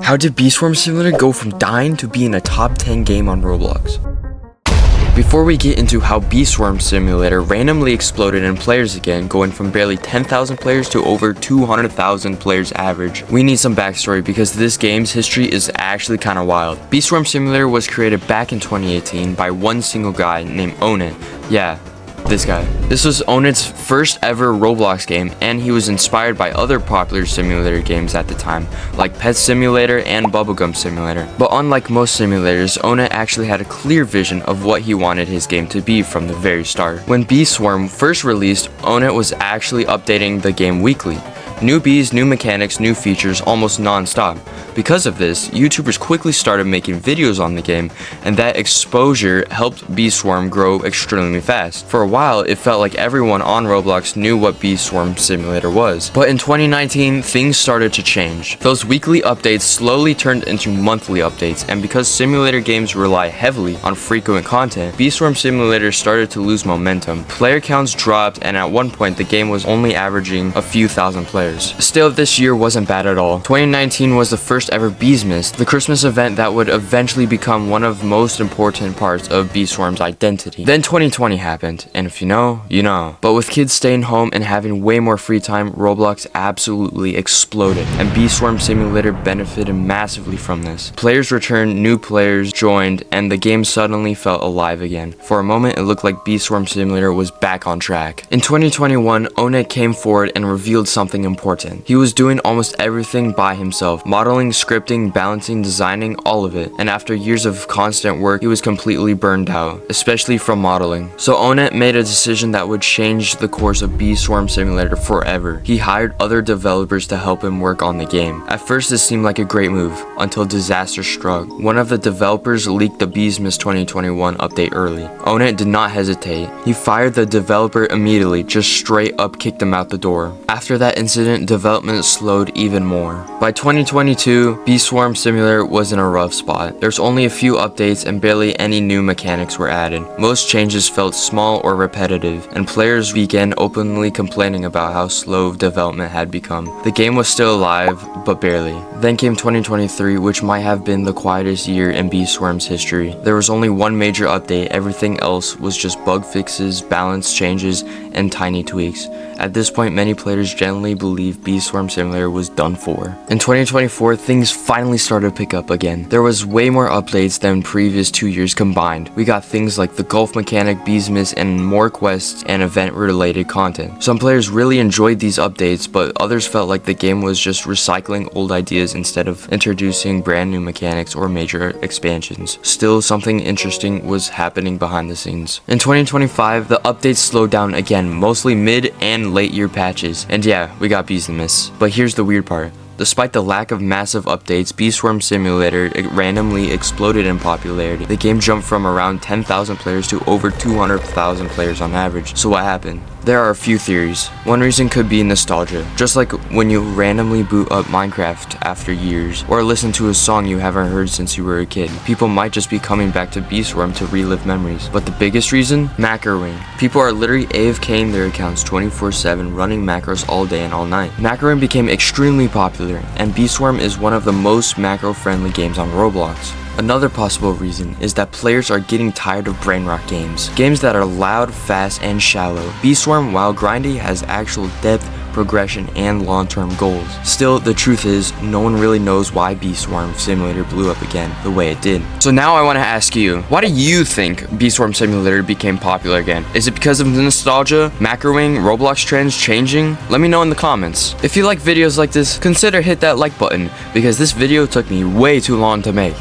How did Bee Swarm Simulator go from dying to being a top 10 game on Roblox? Before we get into how Bee Swarm Simulator randomly exploded in players again, going from barely 10,000 players to over 200,000 players average, we need some backstory because this game's history is actually kinda wild. Bee Swarm Simulator was created back in 2018 by one single guy named Onet. Yeah, this guy. This was Onet's first ever Roblox game, and he was inspired by other popular simulator games at the time, like Pet Simulator and Bubblegum Simulator. But unlike most simulators, Onet actually had a clear vision of what he wanted his game to be from the very start. When Bee Swarm first released, Onet was actually updating the game weekly. New bees, new mechanics, new features, almost non-stop. Because of this, YouTubers quickly started making videos on the game, and that exposure helped Bee Swarm grow extremely fast. For a while, it felt like everyone on Roblox knew what Bee Swarm Simulator was. But in 2019, things started to change. Those weekly updates slowly turned into monthly updates, and because simulator games rely heavily on frequent content, Bee Swarm Simulator started to lose momentum. Player counts dropped, and at one point, the game was only averaging a few thousand players. Still, this year wasn't bad at all. 2019 was the first ever Beesmas, the Christmas event that would eventually become one of the most important parts of Bee Swarm's identity. Then 2020 happened, and if you know, you know. But with kids staying home and having way more free time, Roblox absolutely exploded, and Bee Swarm Simulator benefited massively from this. Players returned, new players joined, and the game suddenly felt alive again. For a moment, it looked like Bee Swarm Simulator was back on track. In 2021, Onet came forward and revealed something important. He was doing almost everything by himself, modeling, scripting, balancing, designing, all of it. And after years of constant work, he was completely burned out, especially from modeling. So Onet made a decision that would change the course of Bee Swarm Simulator forever. He hired other developers to help him work on the game. At first, this seemed like a great move, until disaster struck. One of the developers leaked the Beesmas 2021 update early. Onet did not hesitate. He fired the developer immediately, just straight up kicked him out the door. After that incident, development slowed even more. By 2022, Bee Swarm Simulator was in a rough spot. There's only a few updates and barely any new mechanics were added. Most changes felt small or repetitive, and players began openly complaining about how slow development had become. The game was still alive, but barely. Then came 2023, which might have been the quietest year in Bee Swarm's history. There was only one major update, everything else was just bug fixes, balance changes, and tiny tweaks. At this point, many players generally believed Bee Swarm Simulator was done for. In 2024, things finally started to pick up again. There was way more updates than previous 2 years combined. We got things like the golf mechanic, Beesmas, and more quests and event-related content. Some players really enjoyed these updates, but others felt like the game was just recycling old ideas instead of introducing brand new mechanics or major expansions. Still, something interesting was happening behind the scenes. In 2025, the updates slowed down again, mostly mid and late year patches. And yeah, we got Beesmas. But here's the weird part. Despite the lack of massive updates, Bee Swarm Simulator randomly exploded in popularity. The game jumped from around 10,000 players to over 200,000 players on average. So what happened? There are a few theories. One reason could be nostalgia. Just like when you randomly boot up Minecraft after years, or listen to a song you haven't heard since you were a kid. People might just be coming back to Bee Swarm to relive memories. But the biggest reason? Macroing. People are literally AFKing their accounts 24/7, running macros all day and all night. Macroing became extremely popular, and Bee Swarm is one of the most macro-friendly games on Roblox. Another possible reason is that players are getting tired of brain rot games. Games that are loud, fast, and shallow. Bee Swarm, while grindy, has actual depth, progression, and long-term goals. Still, the truth is, no one really knows why Bee Swarm Simulator blew up again the way it did. So now I want to ask you, why do you think Bee Swarm Simulator became popular again? Is it because of the nostalgia, macroing, Roblox trends changing? Let me know in the comments. If you like videos like this, consider hit that like button, because this video took me way too long to make.